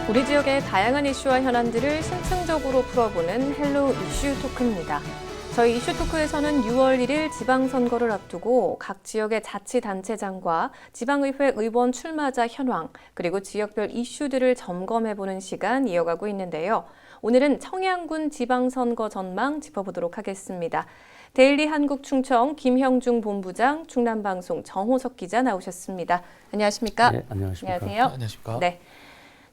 우리 지역의 다양한 이슈와 현안들을 심층적으로 풀어보는 헬로 이슈 토크입니다. 저희 이슈 토크에서는 6월 1일 지방선거를 앞두고 각 지역의 자치단체장과 지방의회 의원 출마자 현황, 그리고 지역별 이슈들을 점검해보는 시간 이어가고 있는데요. 오늘은 청양군 지방선거 전망 짚어보도록 하겠습니다. 데일리 한국충청 김형중 본부장, 충남방송 정호석 기자 나오셨습니다. 안녕하십니까? 네, 안녕하십니까? 안녕하세요. 안녕하십니까? 네.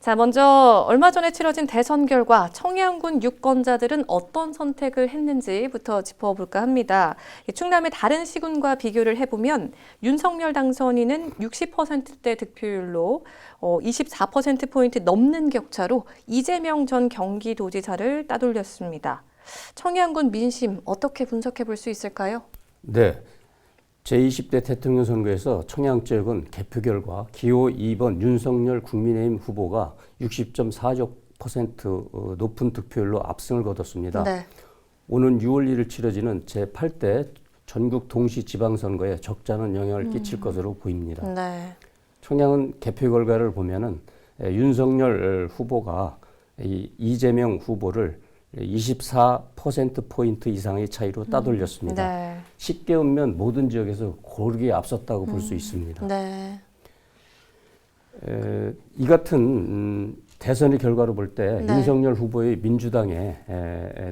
자, 먼저 얼마 전에 치러진 대선 결과 청양군 유권자들은 어떤 선택을 했는지부터 짚어볼까 합니다. 충남의 다른 시군과 비교를 해보면 윤석열 당선인은 60%대 득표율로 24%포인트 넘는 격차로 이재명 전 경기도지사를 따돌렸습니다. 청양군 민심 어떻게 분석해 볼 수 있을까요? 네. 제20대 대통령 선거에서 청양 지역은 개표 결과 기호 2번 윤석열 국민의힘 후보가 60.46% 높은 득표율로 압승을 거뒀습니다. 네. 오는 6월 1일 치러지는 제8대 전국 동시 지방선거에 적잖은 영향을 끼칠 것으로 보입니다. 네. 청양은 개표 결과를 보면은 윤석열 후보가 이재명 후보를 24%포인트 이상의 차이로 따돌렸습니다. 네. 쉽게 보면 모든 지역에서 고르게 앞섰다고 볼 수 있습니다. 네. 이 같은 대선의 결과로 볼 때 네. 윤석열 후보의 민주당에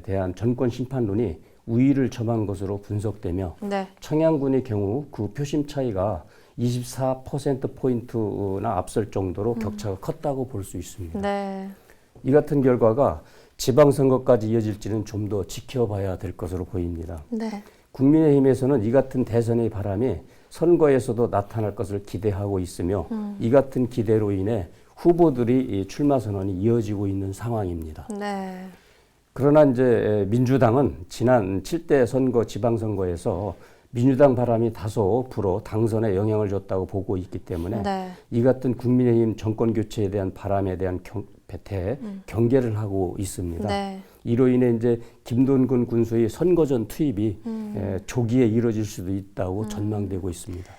대한 정권 심판론이 우위를 점한 것으로 분석되며 네. 청양군의 경우 그 표심 차이가 24%포인트나 앞설 정도로 격차가 컸다고 볼 수 있습니다. 네. 이 같은 결과가 지방선거까지 이어질지는 좀 더 지켜봐야 될 것으로 보입니다. 네. 국민의힘에서는 이 같은 대선의 바람이 선거에서도 나타날 것을 기대하고 있으며 이 같은 기대로 인해 후보들이 출마 선언이 이어지고 있는 상황입니다. 네. 그러나 이제 민주당은 지난 7대 선거 지방선거에서 민주당 바람이 다소 불어 당선에 영향을 줬다고 보고 있기 때문에 네. 이 같은 국민의힘 정권 교체에 대한 바람에 대한 경계를 하고 있습니다. 네. 이로 인해 이제 김동건 군수의 선거전 투입이 조기에 이뤄질 수도 있다고 전망되고 있습니다.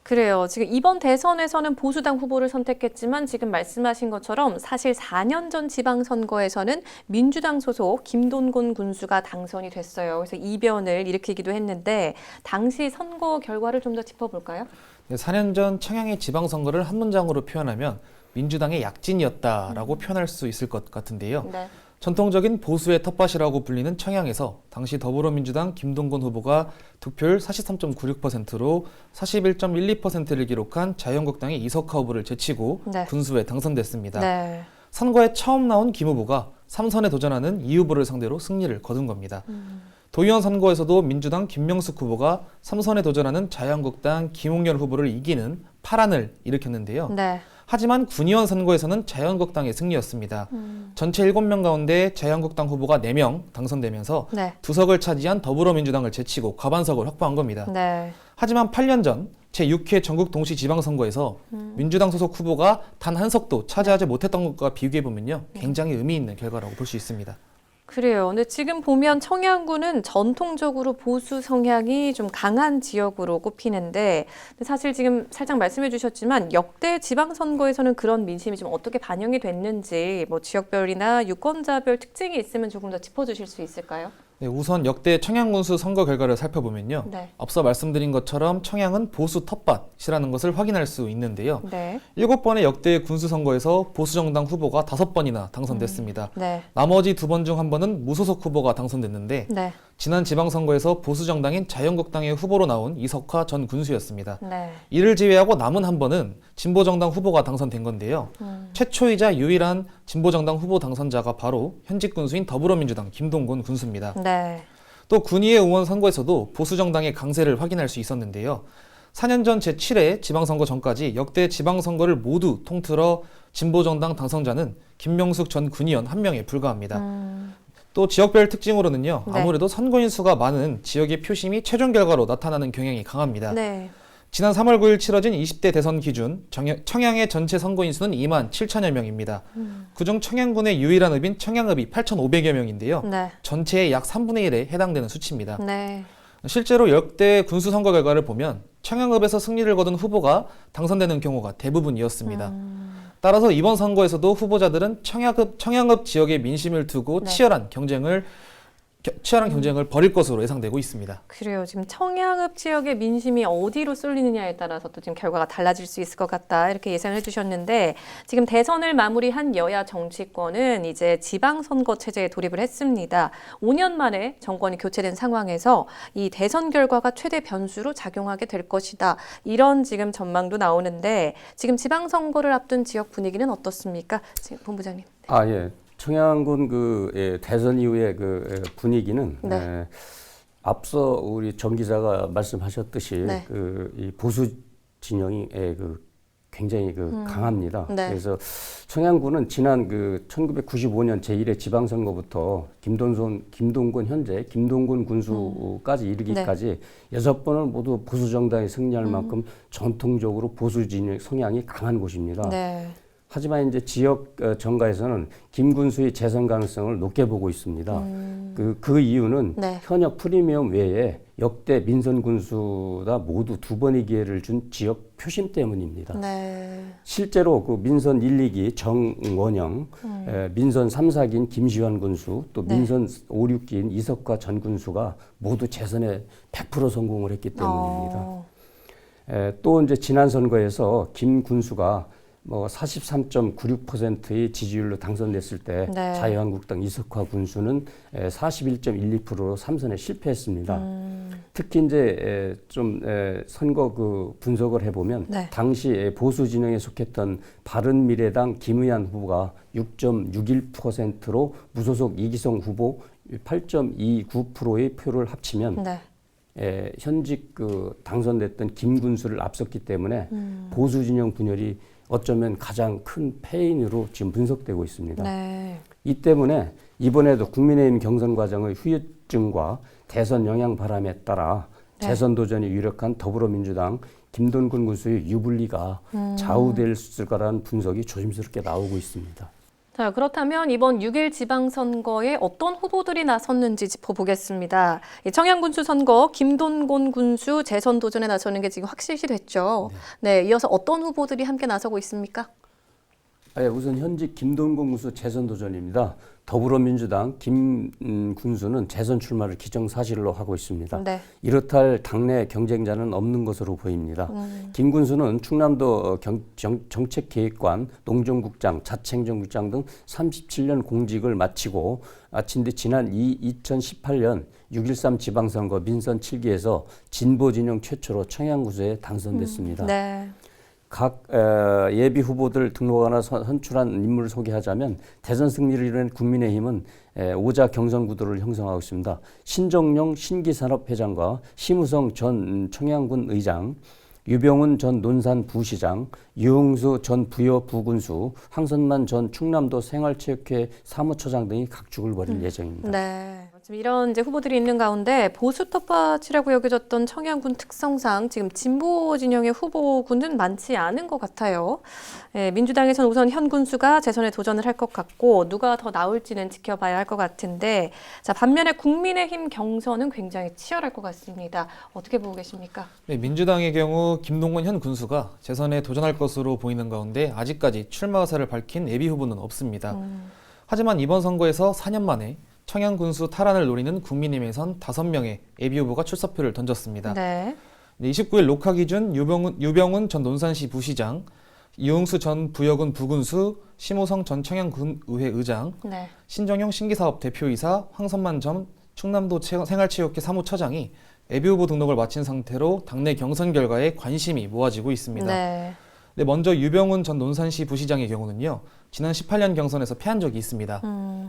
그래요. 지금 이번 대선에서는 보수당 후보를 선택했지만 지금 말씀하신 것처럼 사실 4년 전 지방선거에서는 민주당 소속 김동건 군수가 당선이 됐어요. 그래서 이변을 일으키기도 했는데 당시 선거 결과를 좀 더 짚어볼까요? 네, 4년 전 청양의 지방선거를 한 문장으로 표현하면 민주당의 약진이었다라고 표현할 수 있을 것 같은데요. 네. 전통적인 보수의 텃밭이라고 불리는 청양에서 당시 더불어민주당 김동건 후보가 득표율 43.96%로 41.12%를 기록한 자유한국당의 이석하 후보를 제치고 네. 군수에 당선됐습니다. 네. 선거에 처음 나온 김 후보가 3선에 도전하는 이 후보를 상대로 승리를 거둔 겁니다. 도의원 선거에서도 민주당 김명숙 후보가 3선에 도전하는 자유한국당 김홍열 후보를 이기는 파란을 일으켰는데요. 네. 하지만 군의원 선거에서는 자유한국당의 승리였습니다. 전체 7명 가운데 자유한국당 후보가 4명 당선되면서 네. 2석을 차지한 더불어민주당을 제치고 과반석을 확보한 겁니다. 네. 하지만 8년 전 제6회 전국 동시 지방선거에서 민주당 소속 후보가 단 한 석도 차지하지 못했던 것과 비교해보면요. 굉장히 의미 있는 결과라고 볼 수 있습니다. 그래요. 근데 지금 보면 청양군은 전통적으로 보수 성향이 좀 강한 지역으로 꼽히는데 사실 지금 살짝 말씀해 주셨지만 역대 지방선거에서는 그런 민심이 좀 어떻게 반영이 됐는지 뭐 지역별이나 유권자별 특징이 있으면 조금 더 짚어주실 수 있을까요? 네, 우선 역대 청양군수 선거 결과를 살펴보면요. 네. 앞서 말씀드린 것처럼 청양은 보수 텃밭이라는 것을 확인할 수 있는데요. 네. 7번의 역대 군수 선거에서 보수정당 후보가 5번이나 당선됐습니다. 네. 나머지 2번 중 1번은 무소속 후보가 당선됐는데 네. 지난 지방선거에서 보수정당인 자유한국당의 후보로 나온 이석하 전 군수였습니다. 네. 이를 제외하고 남은 1번은 진보정당 후보가 당선된 건데요. 최초이자 유일한 진보정당 후보 당선자가 바로 현직 군수인 더불어민주당 김동건 군수입니다. 네. 또 군의회 의원 선거에서도 보수정당의 강세를 확인할 수 있었는데요. 4년 전 제7회 지방선거 전까지 역대 지방선거를 모두 통틀어 진보정당 당선자는 김명숙 전 군의원 1명에 불과합니다. 또 지역별 특징으로는요. 네. 아무래도 선거인 수가 많은 지역의 표심이 최종 결과로 나타나는 경향이 강합니다. 네. 지난 3월 9일 치러진 20대 대선 기준 청양의 전체 선거인 수는 2만 7천여 명입니다. 그중 청양군의 유일한 읍인 청양읍이 8,500여 명인데요. 네. 전체의 약 3분의 1에 해당되는 수치입니다. 네. 실제로 역대 군수 선거 결과를 보면 청양읍에서 승리를 거둔 후보가 당선되는 경우가 대부분이었습니다. 따라서 이번 선거에서도 후보자들은 청양읍 지역의 민심을 두고 네. 치열한 경쟁을 벌일 것으로 예상되고 있습니다. 그래요. 지금 청양읍 지역의 민심이 어디로 쏠리느냐에 따라서 또 지금 결과가 달라질 수 있을 것 같다 이렇게 예상을 해주셨는데 지금 대선을 마무리한 여야 정치권은 이제 지방선거 체제에 돌입을 했습니다. 5년 만에 정권이 교체된 상황에서 이 대선 결과가 최대 변수로 작용하게 될 것이다. 이런 지금 전망도 나오는데 지금 지방선거를 앞둔 지역 분위기는 어떻습니까? 지금 본부장님. 예. 청양군 대선 이후의 분위기는 네. 앞서 우리 정 기자가 말씀하셨듯이 네. 이 보수 진영이 굉장히 강합니다. 네. 그래서 청양군은 지난 1995년 제1회 지방선거부터 김동군 현재 김동군 군수까지 이르기까지 6번을 모두 보수 정당이 승리할 만큼 전통적으로 보수 진영 성향이 강한 곳입니다. 네. 하지만 이제 지역 정가에서는 김 군수의 재선 가능성을 높게 보고 있습니다. 그 이유는 네. 현역 프리미엄 외에 역대 민선 군수다 모두 2번의 기회를 준 지역 표심 때문입니다. 네. 실제로 민선 1, 2기 정원영, 민선 3, 4기인 김시환 군수, 또 네. 민선 5, 6기인 이석화 전 군수가 모두 재선에 100% 성공을 했기 때문입니다. 또 이제 지난 선거에서 김 군수가 43.96%의 지지율로 당선됐을 때 네. 자유한국당 이석화 군수는 41.12%로 3선에 실패했습니다. 특히 이제 좀 선거 분석을 해보면 네. 당시 보수 진영에 속했던 바른미래당 김의한 후보가 6.61%로 무소속 이기성 후보 8.29%의 표를 합치면 네. 현직 당선됐던 김군수를 앞섰기 때문에 보수 진영 분열이 어쩌면 가장 큰 패인으로 지금 분석되고 있습니다. 네. 이 때문에 이번에도 국민의힘 경선 과정의 후유증과 대선 영향 바람에 따라 네. 재선 도전이 유력한 더불어민주당 김동군 군수의 유불리가 좌우될 거라는 분석이 조심스럽게 나오고 있습니다. 자, 그렇다면 이번 6일 지방선거에 어떤 후보들이 나섰는지 짚어보겠습니다. 이 청양군수 선거 김동군 군수 재선 도전에 나서는 게 지금 확실시 됐죠. 네, 이어서 어떤 후보들이 함께 나서고 있습니까? 우선 현직 김동군 군수 재선 도전입니다. 더불어민주당 김 군수는 재선 출마를 기정사실로 하고 있습니다. 네. 이렇다 할 당내 경쟁자는 없는 것으로 보입니다. 김 군수는 충남도 정책계획관, 농정국장, 자치행정국장 등 37년 공직을 마치고 지난 2018년 6.13 지방선거 민선 7기에서 진보 진영 최초로 청양군수에 당선됐습니다. 네. 각 예비 후보들 등록하나 선출한 인물을 소개하자면 대선 승리를 이룬 국민의힘은 5자 경선 구도를 형성하고 있습니다. 신정용 신기산업회장과 심우성 전 청양군 의장, 유병훈 전 논산 부시장, 유흥수 전 부여 부군수, 황선만 전 충남도 생활체육회 사무처장 등이 각축을 벌일 예정입니다. 네. 지금 이런 이제 후보들이 있는 가운데 보수 텃밭이라고 여겨졌던 청양군 특성상 지금 진보 진영의 후보군은 많지 않은 것 같아요. 민주당에서는 우선 현 군수가 재선에 도전을 할 것 같고 누가 더 나올지는 지켜봐야 할 것 같은데 자, 반면에 국민의힘 경선은 굉장히 치열할 것 같습니다. 어떻게 보고 계십니까? 네, 민주당의 경우 김동군 현 군수가 재선에 도전할 것으로 보이는 가운데 아직까지 출마 의사를 밝힌 예비 후보는 없습니다. 하지만 이번 선거에서 4년 만에 청양 군수 탈환을 노리는 국민의힘에선 5명의 예비 후보가 출사표를 던졌습니다. 네. 29일 녹화 기준 유병훈 전 논산시 부시장, 이용수 전 부여군 부군수, 심호성 전 청양군의회 의장, 네. 신정용 신기사업 대표이사, 황선만 전 충남도 생활체육회 사무처장이 예비 후보 등록을 마친 상태로 당내 경선 결과에 관심이 모아지고 있습니다. 네. 네, 먼저 유병훈 전 논산시 부시장의 경우는요. 지난 18년 경선에서 패한 적이 있습니다.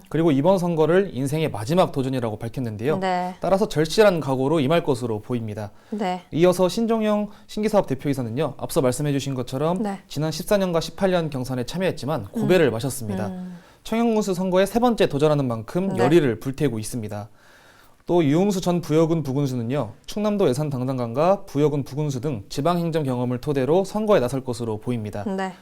그리고 이번 선거를 인생의 마지막 도전이라고 밝혔는데요. 네. 따라서 절실한 각오로 임할 것으로 보입니다. 네. 이어서 신정용 신기사업 대표이사는요. 앞서 말씀해 주신 것처럼 네. 지난 14년과 18년 경선에 참여했지만 고배를 마셨습니다. 청양군수 선거에 3번째 도전하는 만큼 네. 열의를 불태우고 있습니다. 또 유흥수 전 부여군 부군수는요. 충남도 예산 담당관과 부여군 부군수 등 지방행정 경험을 토대로 선거에 나설 것으로 보입니다. 네.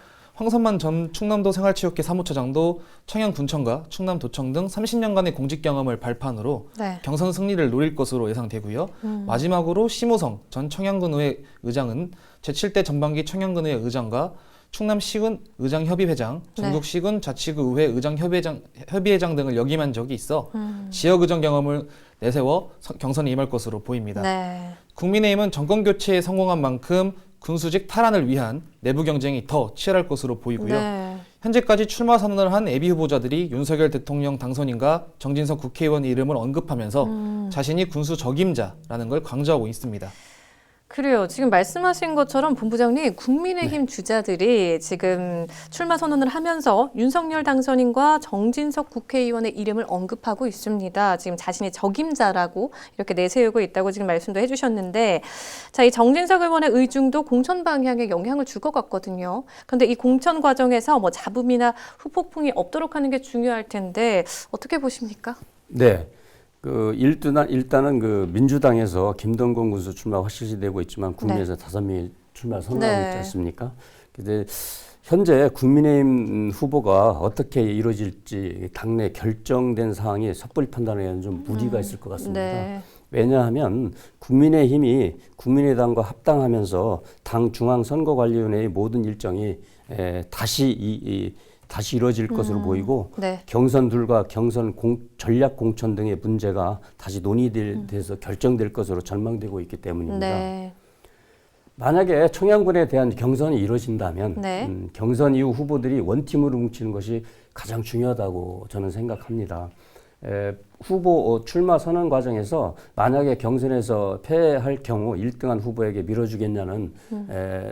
황선만 전 충남도 생활체육회 사무처장도 청양군청과 충남도청 등 30년간의 공직 경험을 발판으로 네. 경선 승리를 노릴 것으로 예상되고요. 마지막으로 심우성 전 청양군의회 의장은 제7대 전반기 청양군의회 의장과 충남시군 의장협의회장, 전국시군 자치구의회 의장협의회장 등을 역임한 적이 있어 지역의정 경험을 내세워 경선에 임할 것으로 보입니다. 네. 국민의힘은 정권교체에 성공한 만큼 군수직 탈환을 위한 내부 경쟁이 더 치열할 것으로 보이고요. 네. 현재까지 출마 선언을 한 예비 후보자들이 윤석열 대통령 당선인과 정진석 국회의원 이름을 언급하면서 자신이 군수 적임자라는 걸 강조하고 있습니다. 그래요. 지금 말씀하신 것처럼 본부장님, 국민의힘 주자들이 지금 출마 선언을 하면서 윤석열 당선인과 정진석 국회의원의 이름을 언급하고 있습니다. 지금 자신이 적임자라고 이렇게 내세우고 있다고 지금 말씀도 해주셨는데, 자, 이 정진석 의원의 의중도 공천 방향에 영향을 줄 것 같거든요. 그런데 이 공천 과정에서 뭐 잡음이나 후폭풍이 없도록 하는 게 중요할 텐데 어떻게 보십니까? 네. 일단은 민주당에서 김동건 군수 출마 확실시되고 있지만 국민에서 5명이 출마 선언하고 있지 않습니까? 근데 현재 국민의힘 후보가 어떻게 이루어질지 당내 결정된 사항이 섣불리 판단하기에는 좀 무리가 있을 것 같습니다. 네. 왜냐하면 국민의힘이 국민의당과 합당하면서 당 중앙선거관리위원회의 모든 일정이 다시 이루어질 것으로 보이고 네. 경선들과 전략 공천 등의 문제가 다시 논의돼서 결정될 것으로 전망되고 있기 때문입니다. 네. 만약에 청양군에 대한 경선이 이루어진다면 네. 경선 이후 후보들이 원팀으로 뭉치는 것이 가장 중요하다고 저는 생각합니다. 후보 출마 선언 과정에서 만약에 경선에서 패할 경우 1등한 후보에게 밀어주겠냐는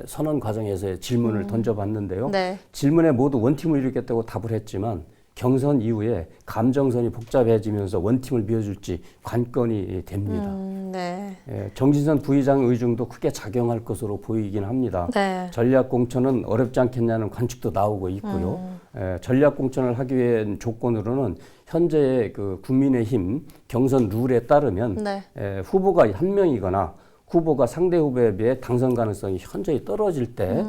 선언 과정에서의 질문을 던져봤는데요. 네. 질문에 모두 원팀을 이루겠다고 답을 했지만 경선 이후에 감정선이 복잡해지면서 원팀을 밀어줄지 관건이 됩니다. 네. 정진선 부의장 의중도 크게 작용할 것으로 보이긴 합니다. 네. 전략 공천은 어렵지 않겠냐는 관측도 나오고 있고요. 전략 공천을 하기 위한 조건으로는 현재의 국민의힘 경선 룰에 따르면 네. 후보가 한 명이거나 후보가 상대 후보에 비해 당선 가능성이 현저히 떨어질 때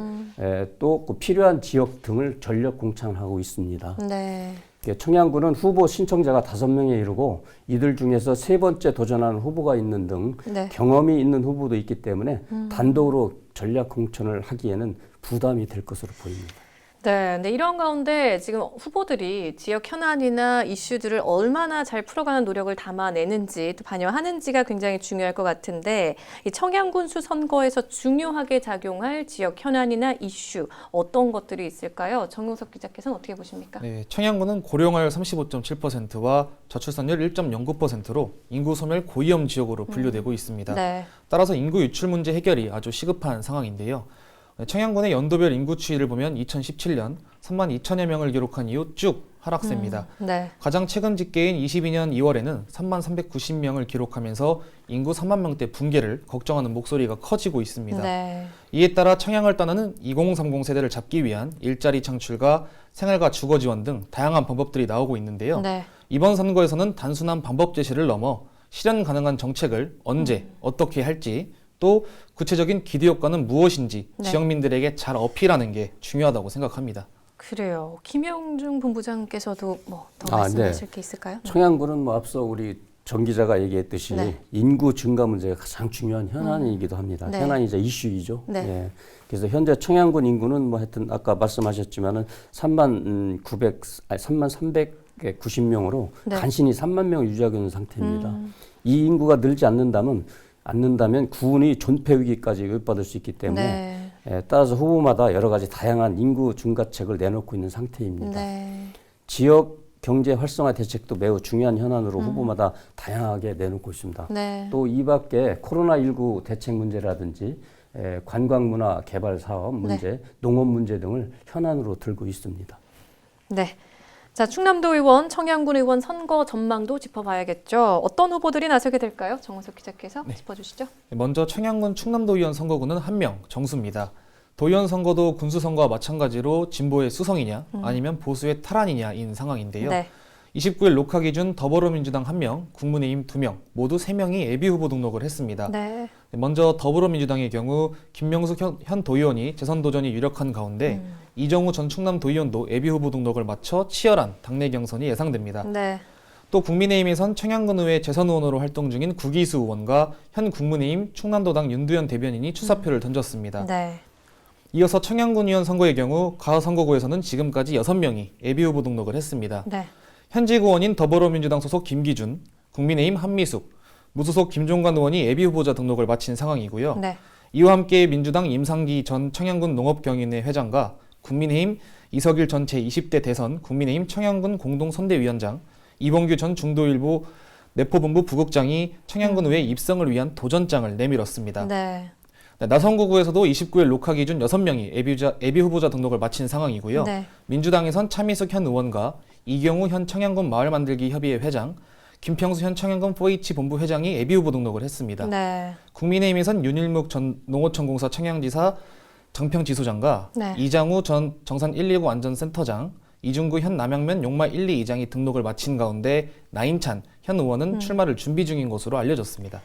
또 필요한 지역 등을 전략 공천하고 있습니다. 네. 청양군은 후보 신청자가 5명에 이르고 이들 중에서 3번째 도전하는 후보가 있는 등 네. 경험이 있는 후보도 있기 때문에 단독으로 전략 공천을 하기에는 부담이 될 것으로 보입니다. 네, 근데 이런 가운데 지금 후보들이 지역 현안이나 이슈들을 얼마나 잘 풀어가는 노력을 담아내는지 또 반영하는지가 굉장히 중요할 것 같은데 이 청양군수 선거에서 중요하게 작용할 지역 현안이나 이슈 어떤 것들이 있을까요? 정용석 기자께서는 어떻게 보십니까? 네, 청양군은 고령화율 35.7%와 저출산율 1.09%로 인구 소멸 고위험 지역으로 분류되고 있습니다. 네. 따라서 인구 유출 문제 해결이 아주 시급한 상황인데요. 청양군의 연도별 인구 추이를 보면 2017년 3만 2천여 명을 기록한 이후 쭉 하락세입니다. 네. 가장 최근 집계인 22년 2월에는 3만 390명을 기록하면서 인구 3만 명대 붕괴를 걱정하는 목소리가 커지고 있습니다. 네. 이에 따라 청양을 떠나는 2030 세대를 잡기 위한 일자리 창출과 생활과 주거 지원 등 다양한 방법들이 나오고 있는데요. 네. 이번 선거에서는 단순한 방법 제시를 넘어 실현 가능한 정책을 언제 어떻게 할지 또 구체적인 기대 효과는 무엇인지 네. 지역민들에게 잘 어필하는 게 중요하다고 생각합니다. 그래요. 김영중 본부장께서도 뭐 더 말씀하실 게 있을까요? 청양군은 앞서 우리 정 기자가 얘기했듯이 네. 인구 증가 문제가 가장 중요한 현안이기도 합니다. 네. 현안이자 이슈이죠. 네. 예. 그래서 현재 청양군 인구는 하여튼 아까 말씀하셨지만은 3만 390명으로 네. 간신히 3만 명을 유지하고 있는 상태입니다. 이 인구가 늘지 않는다면 군이 존폐 위기까지 요입받을 수 있기 때문에 따라서 후보마다 여러 가지 다양한 인구 증가책을 내놓고 있는 상태입니다. 네. 지역 경제 활성화 대책도 매우 중요한 현안으로 후보마다 다양하게 내놓고 있습니다. 네. 또 이 밖에 코로나19 대책 문제라든지 관광문화 개발 사업 문제, 농업 문제 등을 현안으로 들고 있습니다. 네. 자, 충남도 의원, 청양군 의원 선거 전망도 짚어봐야겠죠. 어떤 후보들이 나서게 될까요? 정은석 기자께서 짚어주시죠. 먼저 청양군 충남도의원 선거구는 한 명, 정수입니다. 도의원 선거도 군수 선거와 마찬가지로 진보의 수성이냐 아니면 보수의 탈환이냐인 상황인데요. 네. 29일 녹화 기준 더불어민주당 1명, 국민의힘 2명, 모두 3명이 예비후보 등록을 했습니다. 네. 먼저 더불어민주당의 경우 김명숙 현 도의원이 재선 도전이 유력한 가운데 이정우 전 충남도의원도 예비후보 등록을 마쳐 치열한 당내 경선이 예상됩니다. 네. 또 국민의힘에선 청양군 의회 재선 의원으로 활동 중인 구기수 의원과 현 국민의힘 충남도당 윤두현 대변인이 추사표를 던졌습니다. 네. 이어서 청양군 의원 선거의 경우 가선거구에서는 지금까지 6명이 예비후보 등록을 했습니다. 네. 현직 의원인 더불어민주당 소속 김기준, 국민의힘 한미숙, 무소속 김종관 의원이 예비후보자 등록을 마친 상황이고요. 네. 이와 함께 민주당 임상기 전 청양군 농업경인회 회장과 국민의힘 이석일 전 제20대 대선 국민의힘 청양군 공동선대위원장, 이봉규 전 중도일보 내포본부 부국장이 청양군 의회 입성을 위한 도전장을 내밀었습니다. 네. 나선구구에서도 29일 녹화 기준 6명이 예비후보자 등록을 마친 상황이고요. 네. 민주당에선 차미숙 현 의원과 이경우 현 청양군 마을만들기 협의회 회장, 김평수 현 청양군 4H 본부 회장이 예비후보 등록을 했습니다. 네. 국민의힘에선 윤일묵 전 농어촌공사 청양지사 정평지소장과 네. 이장우 전 정산 119 안전센터장, 이중구 현 남양면 용마 1, 2이장이 등록을 마친 가운데 나인찬 현 의원은 출마를 준비 중인 것으로 알려졌습니다.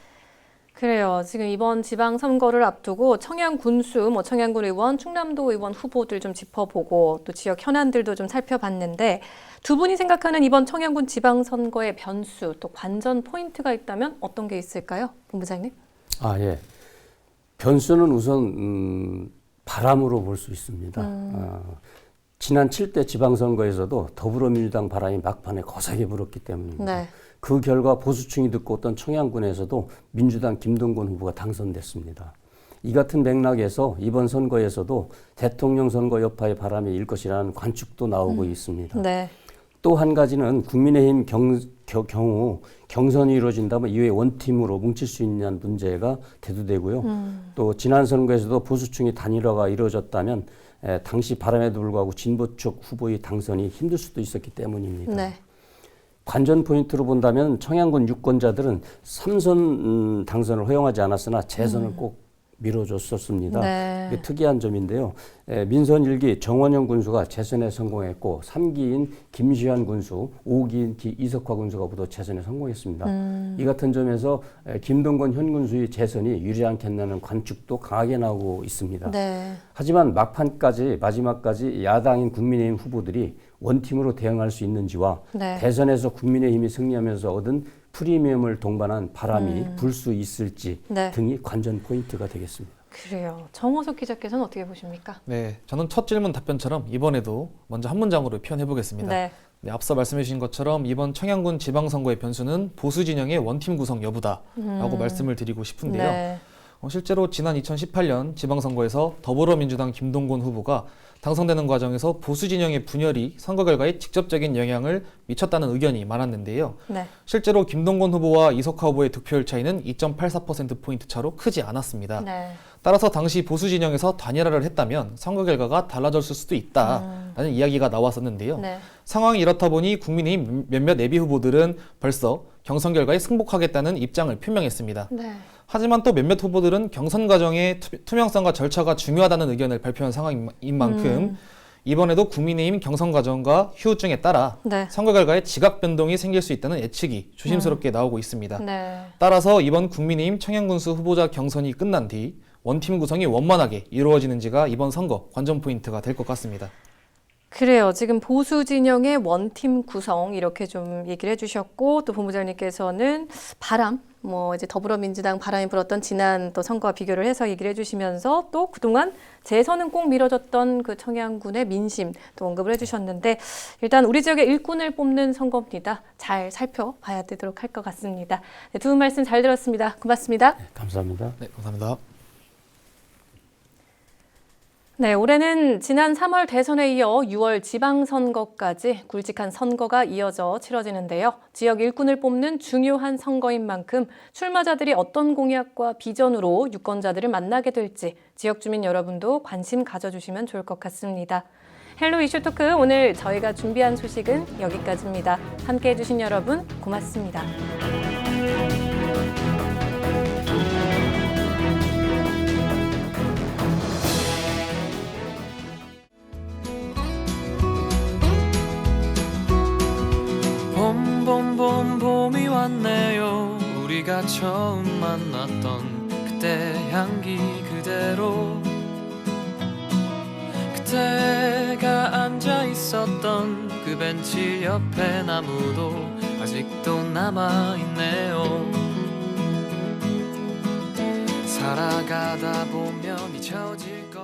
그래요. 지금 이번 지방선거를 앞두고 청양군수, 청양군 의원, 충남도 의원 후보들 좀 짚어보고 또 지역 현안들도 좀 살펴봤는데 두 분이 생각하는 이번 청양군 지방선거의 변수 또 관전 포인트가 있다면 어떤 게 있을까요? 본부장님? 예. 변수는 우선 바람으로 볼 수 있습니다. 지난 7대 지방선거에서도 더불어민주당 바람이 막판에 거세게 불었기 때문입니다. 네. 그 결과 보수층이 듣고 던 청양군에서도 민주당 김동건 후보가 당선됐습니다. 이 같은 맥락에서 이번 선거에서도 대통령 선거 여파의 바람이 일 것이라는 관측도 나오고 있습니다. 네. 또 한 가지는 국민의힘 경우 경선이 이루어진다면 이후에 원팀으로 뭉칠 수 있냐는 문제가 대두되고요. 또 지난 선거에서도 보수층이 단일화가 이루어졌다면 당시 바람에도 불구하고 진보 쪽 후보의 당선이 힘들 수도 있었기 때문입니다. 네. 관전 포인트로 본다면 청양군 유권자들은 3선 당선을 허용하지 않았으나 재선을 꼭 밀어줬었습니다. 네. 이게 특이한 점인데요. 민선 1기 정원영 군수가 재선에 성공했고 3기인 김시환 군수, 5기인 이석화 군수가 모두 재선에 성공했습니다. 이 같은 점에서 김동건 현 군수의 재선이 유리하지 않겠다는 관측도 강하게 나오고 있습니다. 네. 하지만 마지막까지 야당인 국민의힘 후보들이 원팀으로 대응할 수 있는지와 네. 대선에서 국민의힘이 승리하면서 얻은 프리미엄을 동반한 바람이 불 수 있을지 네. 등이 관전 포인트가 되겠습니다. 그래요. 정호석 기자께서는 어떻게 보십니까? 네, 저는 첫 질문 답변처럼 이번에도 먼저 한 문장으로 표현해 보겠습니다. 네. 네, 앞서 말씀해 주신 것처럼 이번 청양군 지방선거의 변수는 보수 진영의 원팀 구성 여부다라고 말씀을 드리고 싶은데요. 네. 실제로 지난 2018년 지방선거에서 더불어민주당 김동건 후보가 당선되는 과정에서 보수 진영의 분열이 선거 결과에 직접적인 영향을 미쳤다는 의견이 많았는데요. 네. 실제로 김동건 후보와 이석화 후보의 득표율 차이는 2.84%포인트 차로 크지 않았습니다. 네. 따라서 당시 보수 진영에서 단일화를 했다면 선거 결과가 달라졌을 수도 있다라는 이야기가 나왔었는데요. 네. 상황이 이렇다 보니 국민의힘 몇몇 예비 후보들은 벌써 경선 결과에 승복하겠다는 입장을 표명했습니다. 네. 하지만 또 몇몇 후보들은 경선 과정의 투명성과 절차가 중요하다는 의견을 발표한 상황인 만큼 이번에도 국민의힘 경선 과정과 후유증에 따라 네. 선거 결과에 지각 변동이 생길 수 있다는 예측이 조심스럽게 나오고 있습니다. 네. 따라서 이번 국민의힘 청양군수 후보자 경선이 끝난 뒤 원팀 구성이 원만하게 이루어지는지가 이번 선거 관전 포인트가 될 것 같습니다. 그래요. 지금 보수 진영의 원팀 구성 이렇게 좀 얘기를 해주셨고 또 본부장님께서는 바람, 이제 더불어민주당 바람이 불었던 지난 또 선거와 비교를 해서 얘기를 해주시면서 또 그동안 재선은 꼭 미뤄졌던 그 청양군의 민심 또 언급을 해주셨는데 일단 우리 지역의 일꾼을 뽑는 선거입니다. 잘 살펴봐야 되도록 할 것 같습니다. 네, 두 분 말씀 잘 들었습니다. 고맙습니다. 감사합니다. 네, 감사합니다. 네, 올해는 지난 3월 대선에 이어 6월 지방선거까지 굵직한 선거가 이어져 치러지는데요. 지역 일꾼을 뽑는 중요한 선거인 만큼 출마자들이 어떤 공약과 비전으로 유권자들을 만나게 될지 지역 주민 여러분도 관심 가져주시면 좋을 것 같습니다. 헬로 이슈 토크 오늘 저희가 준비한 소식은 여기까지입니다. 함께해 주신 여러분 고맙습니다. 봄이 왔네요. 우리가 처음 만났던 그때 향기 그대로 그때 앉아 있었던 그 벤치 옆에 나무도 아직도 남아있네요. 살아가다 보면 잊혀질 것